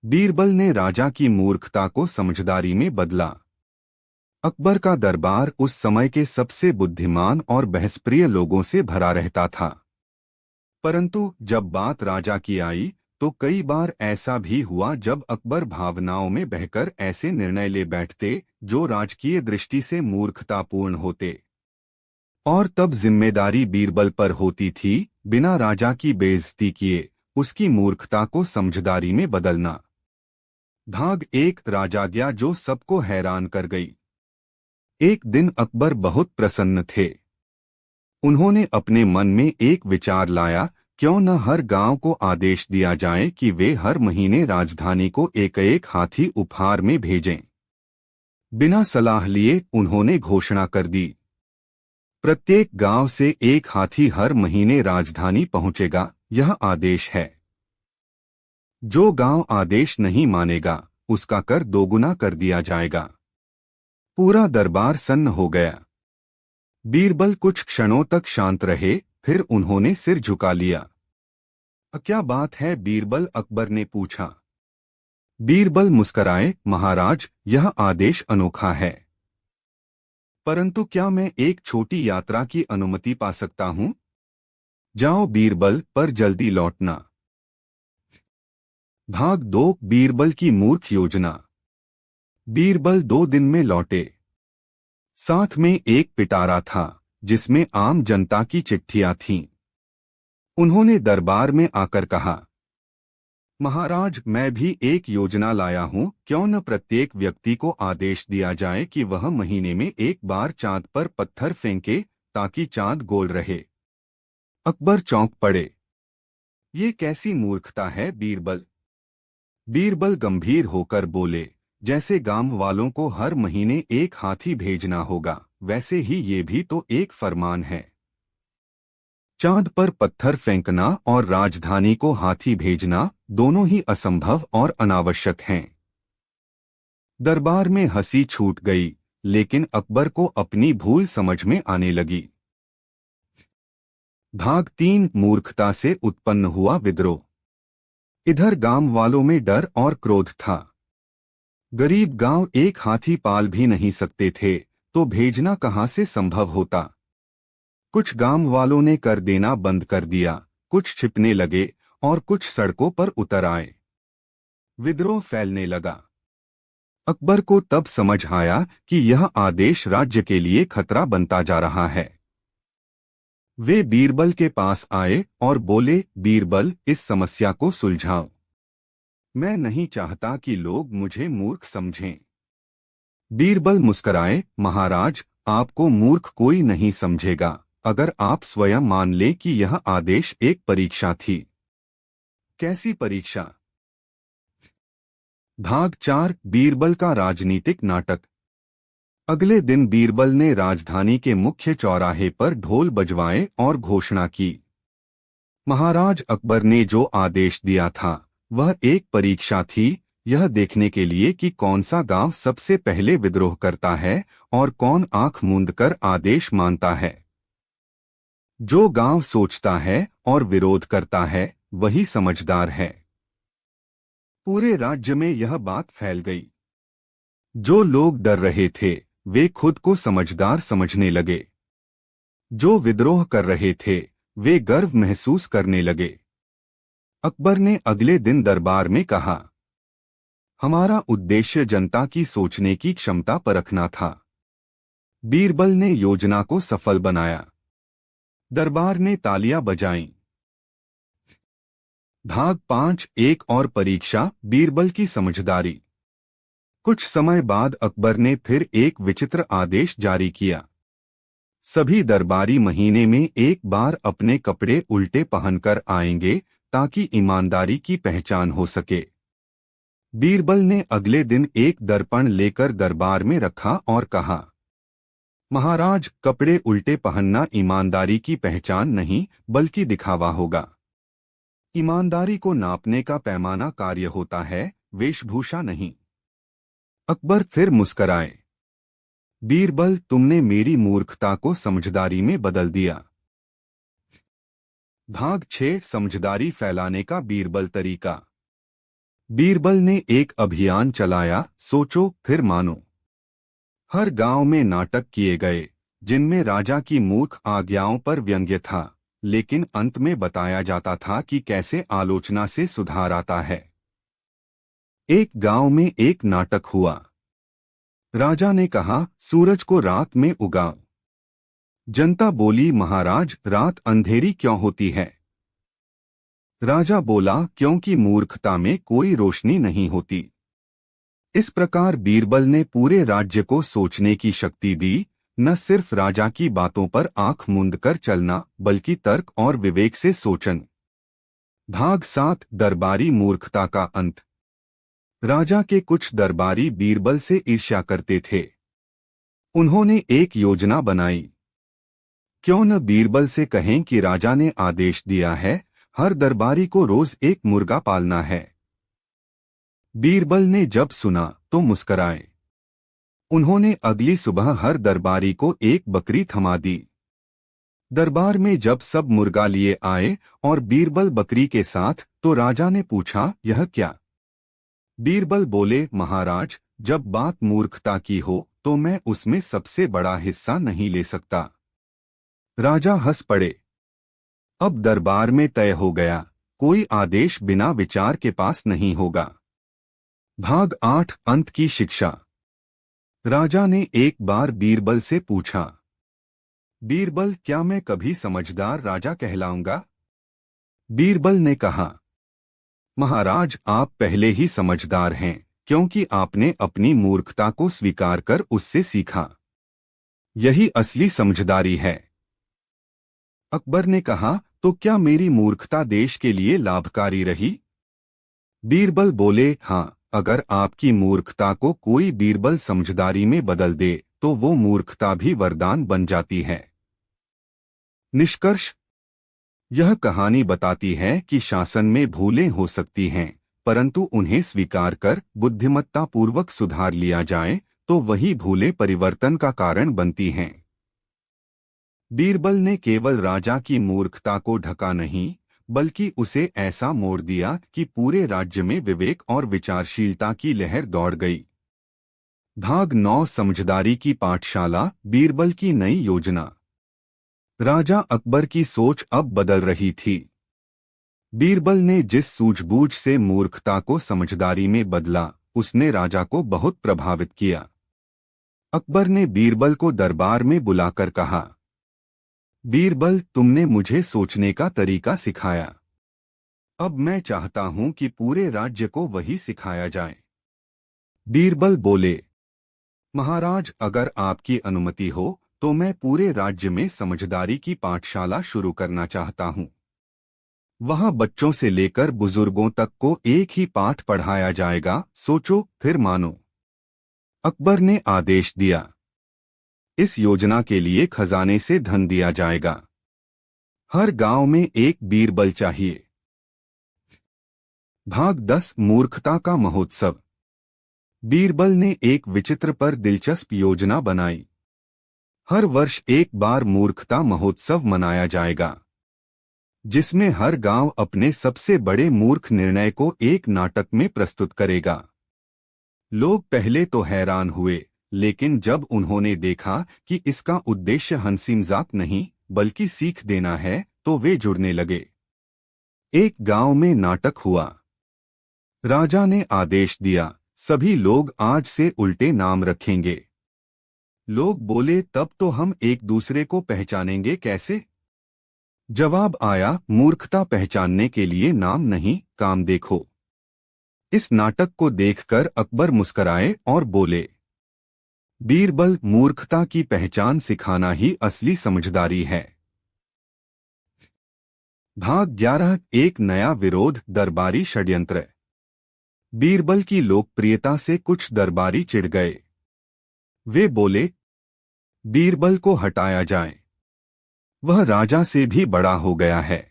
बीरबल ने राजा की मूर्खता को समझदारी में बदला। अकबर का दरबार उस समय के सबसे बुद्धिमान और बहसप्रिय लोगों से भरा रहता था। परंतु जब बात राजा की आई तो कई बार ऐसा भी हुआ जब अकबर भावनाओं में बहकर ऐसे निर्णय ले बैठते जो राजकीय दृष्टि से मूर्खतापूर्ण होते। और तब जिम्मेदारी बीरबल पर होती थी, बिना राजा की बेइज्जती किए उसकी मूर्खता को समझदारी में बदलना। भाग एक राजाज्ञा जो सबको हैरान कर गई। एक दिन अकबर बहुत प्रसन्न थे। उन्होंने अपने मन में एक विचार लाया, क्यों न हर गांव को आदेश दिया जाए कि वे हर महीने राजधानी को एक एक हाथी उपहार में भेजें। बिना सलाह लिए उन्होंने घोषणा कर दी, प्रत्येक गांव से एक हाथी हर महीने राजधानी पहुंचेगा, यह आदेश है। जो गांव आदेश नहीं मानेगा उसका कर दोगुना कर दिया जाएगा। पूरा दरबार सन्न हो गया। बीरबल कुछ क्षणों तक शांत रहे, फिर उन्होंने सिर झुका लिया। क्या बात है बीरबल? अकबर ने पूछा। बीरबल मुस्कराए, महाराज, यह आदेश अनोखा है, परंतु क्या मैं एक छोटी यात्रा की अनुमति पा सकता हूं? जाओ बीरबल, पर जल्दी लौटना। भाग दो बीरबल की मूर्ख योजना। बीरबल 2 दिन में लौटे। साथ में एक पिटारा था जिसमें आम जनता की चिट्ठियां थीं। उन्होंने दरबार में आकर कहा, महाराज, मैं भी एक योजना लाया हूं, क्यों न प्रत्येक व्यक्ति को आदेश दिया जाए कि वह महीने में एक बार चांद पर पत्थर फेंके ताकि चांद गोल रहे। अकबर चौंक पड़े। ये कैसी मूर्खता है बीरबल? बीरबल गंभीर होकर बोले, जैसे गांव वालों को हर महीने एक हाथी भेजना होगा, वैसे ही ये भी तो एक फरमान है। चांद पर पत्थर फेंकना और राजधानी को हाथी भेजना दोनों ही असंभव और अनावश्यक हैं। दरबार में हंसी छूट गई, लेकिन अकबर को अपनी भूल समझ में आने लगी। भाग 3 मूर्खता से उत्पन्न हुआ विद्रोह। इधर गांव वालों में डर और क्रोध था। गरीब गांव एक हाथी पाल भी नहीं सकते थे, तो भेजना कहां से संभव होता। कुछ गांव वालों ने कर देना बंद कर दिया, कुछ छिपने लगे और कुछ सड़कों पर उतर आए। विद्रोह फैलने लगा। अकबर को तब समझ आया कि यह आदेश राज्य के लिए खतरा बनता जा रहा है। वे बीरबल के पास आए और बोले, बीरबल, इस समस्या को सुलझाओ। मैं नहीं चाहता कि लोग मुझे मूर्ख समझें। बीरबल मुस्कराए, महाराज, आपको मूर्ख कोई नहीं समझेगा अगर आप स्वयं मान लें कि यह आदेश एक परीक्षा थी। कैसी परीक्षा? भाग 4 बीरबल का राजनीतिक नाटक। अगले दिन बीरबल ने राजधानी के मुख्य चौराहे पर ढोल बजवाए और घोषणा की, महाराज अकबर ने जो आदेश दिया था वह एक परीक्षा थी, यह देखने के लिए कि कौन सा गांव सबसे पहले विद्रोह करता है और कौन आंख मूंदकर आदेश मानता है। जो गांव सोचता है और विरोध करता है वही समझदार है। पूरे राज्य में यह बात फैल गई। जो लोग डर रहे थे वे खुद को समझदार समझने लगे। जो विद्रोह कर रहे थे वे गर्व महसूस करने लगे। अकबर ने अगले दिन दरबार में कहा, हमारा उद्देश्य जनता की सोचने की क्षमता परखना था। बीरबल ने योजना को सफल बनाया। दरबार ने तालियां बजाईं। भाग 5 एक और परीक्षा, बीरबल की समझदारी। कुछ समय बाद अकबर ने फिर एक विचित्र आदेश जारी किया। सभी दरबारी महीने में एक बार अपने कपड़े उल्टे पहनकर आएंगे ताकि ईमानदारी की पहचान हो सके। बीरबल ने अगले दिन एक दर्पण लेकर दरबार में रखा और कहा, महाराज, कपड़े उल्टे पहनना ईमानदारी की पहचान नहीं बल्कि दिखावा होगा। ईमानदारी को नापने का पैमाना कार्य होता है, वेशभूषा नहीं। अकबर फिर मुस्कराए। बीरबल, तुमने मेरी मूर्खता को समझदारी में बदल दिया। भाग 6 समझदारी फैलाने का बीरबल तरीका। बीरबल ने एक अभियान चलाया, सोचो फिर मानो। हर गांव में नाटक किए गए जिनमें राजा की मूर्ख आज्ञाओं पर व्यंग्य था, लेकिन अंत में बताया जाता था कि कैसे आलोचना से सुधार आता है। एक गांव में एक नाटक हुआ। राजा ने कहा, सूरज को रात में उगाओ। जनता बोली, महाराज रात अंधेरी क्यों होती है? राजा बोला, क्योंकि मूर्खता में कोई रोशनी नहीं होती। इस प्रकार बीरबल ने पूरे राज्य को सोचने की शक्ति दी, न सिर्फ राजा की बातों पर आंख मूंद कर चलना, बल्कि तर्क और विवेक से सोचन। भाग 7, दरबारी मूर्खता का अंत। राजा के कुछ दरबारी बीरबल से ईर्ष्या करते थे। उन्होंने एक योजना बनाई। क्यों न बीरबल से कहें कि राजा ने आदेश दिया है, हर दरबारी को रोज एक मुर्गा पालना है। बीरबल ने जब सुना तो मुस्कराए। उन्होंने अगली सुबह हर दरबारी को एक बकरी थमा दी। दरबार में जब सब मुर्गा लिए आए और बीरबल बकरी के साथ, तो राजा ने पूछा, यह क्या? बीरबल बोले, महाराज जब बात मूर्खता की हो तो मैं उसमें सबसे बड़ा हिस्सा नहीं ले सकता। राजा हंस पड़े। अब दरबार में तय हो गया, कोई आदेश बिना विचार के पास नहीं होगा। भाग 8, अंत की शिक्षा। राजा ने एक बार बीरबल से पूछा, बीरबल क्या मैं कभी समझदार राजा कहलाऊंगा? बीरबल ने कहा, महाराज आप पहले ही समझदार हैं, क्योंकि आपने अपनी मूर्खता को स्वीकार कर उससे सीखा। यही असली समझदारी है। अकबर ने कहा, तो क्या मेरी मूर्खता देश के लिए लाभकारी रही? बीरबल बोले, हाँ, अगर आपकी मूर्खता को कोई बीरबल समझदारी में बदल दे तो वो मूर्खता भी वरदान बन जाती है। निष्कर्ष। यह कहानी बताती है कि शासन में भूलें हो सकती हैं, परंतु उन्हें स्वीकार कर बुद्धिमत्तापूर्वक सुधार लिया जाए तो वही भूलें परिवर्तन का कारण बनती हैं। बीरबल ने केवल राजा की मूर्खता को ढका नहीं, बल्कि उसे ऐसा मोड़ दिया कि पूरे राज्य में विवेक और विचारशीलता की लहर दौड़ गई। भाग 9, समझदारी की पाठशाला, बीरबल की नई योजना। राजा अकबर की सोच अब बदल रही थी। बीरबल ने जिस सूझबूझ से मूर्खता को समझदारी में बदला, उसने राजा को बहुत प्रभावित किया। अकबर ने बीरबल को दरबार में बुलाकर कहा, बीरबल तुमने मुझे सोचने का तरीका सिखाया। अब मैं चाहता हूं कि पूरे राज्य को वही सिखाया जाए। बीरबल बोले, महाराज अगर आपकी अनुमति हो तो मैं पूरे राज्य में समझदारी की पाठशाला शुरू करना चाहता हूं। वहां बच्चों से लेकर बुजुर्गों तक को एक ही पाठ पढ़ाया जाएगा, सोचो फिर मानो। अकबर ने आदेश दिया। इस योजना के लिए खजाने से धन दिया जाएगा। हर गांव में एक बीरबल चाहिए। भाग 10, मूर्खता का महोत्सव। बीरबल ने एक विचित्र पर दिलचस्प योजना बनाई। हर वर्ष एक बार मूर्खता महोत्सव मनाया जाएगा, जिसमें हर गांव अपने सबसे बड़े मूर्ख निर्णय को एक नाटक में प्रस्तुत करेगा। लोग पहले तो हैरान हुए, लेकिन जब उन्होंने देखा कि इसका उद्देश्य हंसी मजाक नहीं बल्कि सीख देना है, तो वे जुड़ने लगे। एक गांव में नाटक हुआ। राजा ने आदेश दिया, सभी लोग आज से उल्टे नाम रखेंगे। लोग बोले, तब तो हम एक दूसरे को पहचानेंगे कैसे? जवाब आया, मूर्खता पहचानने के लिए नाम नहीं, काम देखो। इस नाटक को देखकर अकबर मुस्कराए और बोले, बीरबल मूर्खता की पहचान सिखाना ही असली समझदारी है। भाग 11, एक नया विरोध, दरबारी षड्यंत्र। बीरबल की लोकप्रियता से कुछ दरबारी चिढ़ गए। वे बोले, बीरबल को हटाया जाए, वह राजा से भी बड़ा हो गया है।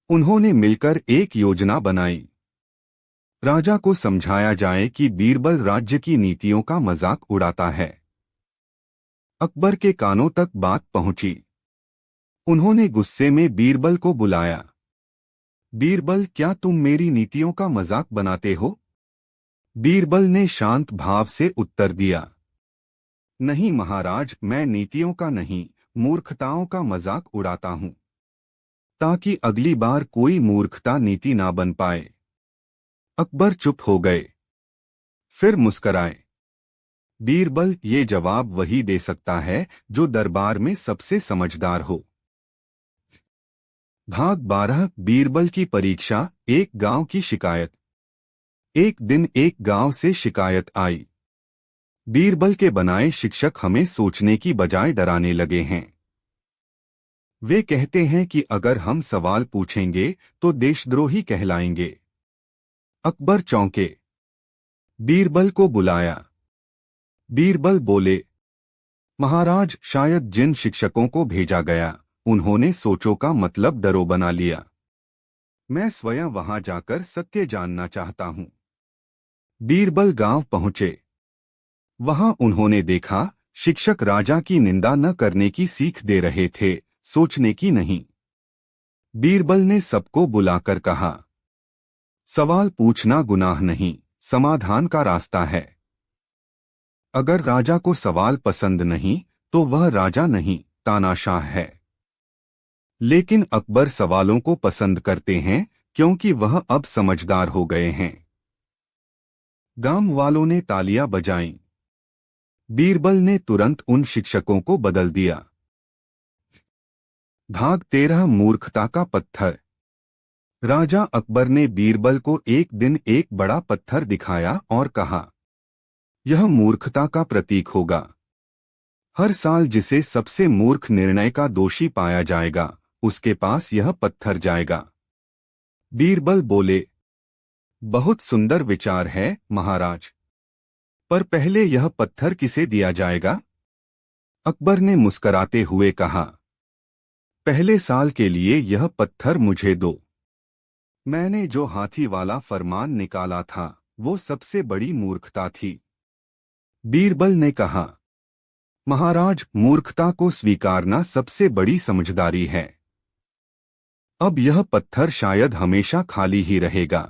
उन्होंने मिलकर एक योजना बनाई। राजा को समझाया जाए कि बीरबल राज्य की नीतियों का मजाक उड़ाता है। अकबर के कानों तक बात पहुंची। उन्होंने गुस्से में बीरबल को बुलाया। बीरबल, क्या तुम मेरी नीतियों का मजाक बनाते हो? बीरबल ने शांत भाव से उत्तर दिया, नहीं महाराज, मैं नीतियों का नहीं, मूर्खताओं का मजाक उड़ाता हूं, ताकि अगली बार कोई मूर्खता नीति ना बन पाए। अकबर चुप हो गए, फिर मुस्कराए। बीरबल, ये जवाब वही दे सकता है जो दरबार में सबसे समझदार हो। भाग 12 बीरबल की परीक्षा। एक गांव की शिकायत। एक दिन एक गांव से शिकायत आई, बीरबल के बनाए शिक्षक हमें सोचने की बजाय डराने लगे हैं। वे कहते हैं कि अगर हम सवाल पूछेंगे तो देशद्रोही कहलाएंगे। अकबर चौंके, बीरबल को बुलाया। बीरबल बोले, महाराज, शायद जिन शिक्षकों को भेजा गया उन्होंने सोचों का मतलब डरो बना लिया। मैं स्वयं वहां जाकर सत्य जानना चाहता हूं। बीरबल गांव पहुंचे। वहां उन्होंने देखा, शिक्षक राजा की निंदा न करने की सीख दे रहे थे, सोचने की नहीं। बीरबल ने सबको बुलाकर कहा, सवाल पूछना गुनाह नहीं, समाधान का रास्ता है। अगर राजा को सवाल पसंद नहीं तो वह राजा नहीं, तानाशाह है। लेकिन अकबर सवालों को पसंद करते हैं क्योंकि वह अब समझदार हो गए हैं। गांव वालों ने तालियां बजाईं। बीरबल ने तुरंत उन शिक्षकों को बदल दिया। भाग 13 मूर्खता का पत्थर। राजा अकबर ने बीरबल को एक दिन एक बड़ा पत्थर दिखाया और कहा, यह मूर्खता का प्रतीक होगा। हर साल जिसे सबसे मूर्ख निर्णय का दोषी पाया जाएगा उसके पास यह पत्थर जाएगा। बीरबल बोले, बहुत सुंदर विचार है महाराज, पर पहले यह पत्थर किसे दिया जाएगा? अकबर ने मुस्कराते हुए कहा, पहले साल के लिए यह पत्थर मुझे दो। मैंने जो हाथी वाला फरमान निकाला था वो सबसे बड़ी मूर्खता थी। बीरबल ने कहा, महाराज, मूर्खता को स्वीकारना सबसे बड़ी समझदारी है। अब यह पत्थर शायद हमेशा खाली ही रहेगा।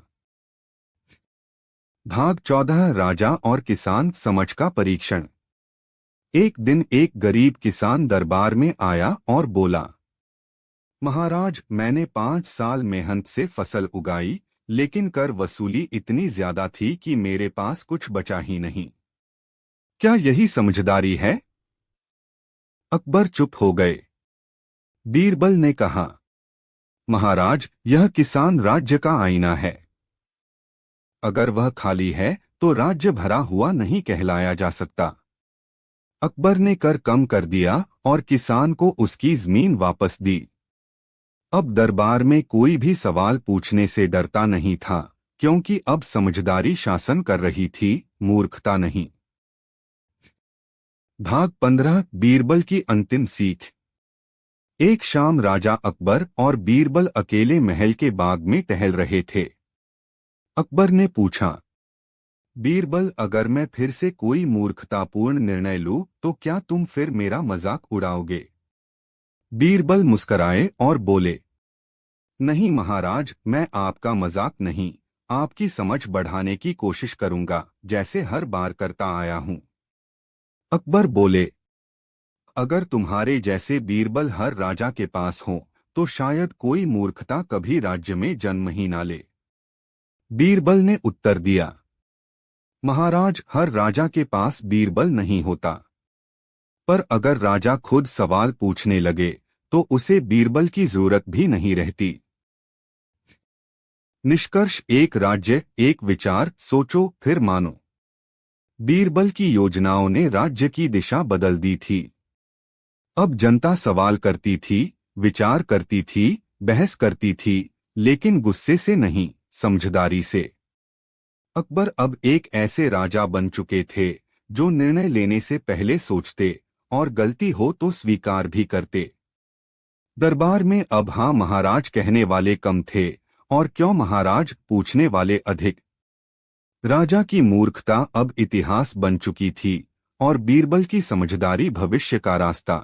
भाग 14 राजा और किसान समझ का परीक्षण। एक दिन एक गरीब किसान दरबार में आया और बोला, महाराज, मैंने 5 साल मेहनत से फसल उगाई, लेकिन कर वसूली इतनी ज्यादा थी कि मेरे पास कुछ बचा ही नहीं। क्या यही समझदारी है? अकबर चुप हो गए। बीरबल ने कहा, महाराज, यह किसान राज्य का आईना है। अगर वह खाली है तो राज्य भरा हुआ नहीं कहलाया जा सकता। अकबर ने कर कम कर दिया और किसान को उसकी जमीन वापस दी। अब दरबार में कोई भी सवाल पूछने से डरता नहीं था, क्योंकि अब समझदारी शासन कर रही थी, मूर्खता नहीं। भाग 15 बीरबल की अंतिम सीख। एक शाम राजा अकबर और बीरबल अकेले महल के बाग में टहल रहे थे। अकबर ने पूछा, बीरबल, अगर मैं फिर से कोई मूर्खतापूर्ण निर्णय लूं तो क्या तुम फिर मेरा मजाक उड़ाओगे? बीरबल मुस्कराए और बोले, नहीं महाराज, मैं आपका मजाक नहीं, आपकी समझ बढ़ाने की कोशिश करूंगा, जैसे हर बार करता आया हूं। अकबर बोले, अगर तुम्हारे जैसे बीरबल हर राजा के पास हो तो शायद कोई मूर्खता कभी राज्य में जन्म ही ना ले। बीरबल ने उत्तर दिया, महाराज, हर राजा के पास बीरबल नहीं होता, पर अगर राजा खुद सवाल पूछने लगे तो उसे बीरबल की जरूरत भी नहीं रहती। निष्कर्ष, एक राज्य एक विचार, सोचो फिर मानो। बीरबल की योजनाओं ने राज्य की दिशा बदल दी थी। अब जनता सवाल करती थी, विचार करती थी, बहस करती थी, लेकिन गुस्से से नहीं, समझदारी से। अकबर अब एक ऐसे राजा बन चुके थे जो निर्णय लेने से पहले सोचते और गलती हो तो स्वीकार भी करते। दरबार में अब हाँ महाराज कहने वाले कम थे और क्यों महाराज पूछने वाले अधिक। राजा की मूर्खता अब इतिहास बन चुकी थी और बीरबल की समझदारी भविष्य का रास्ता।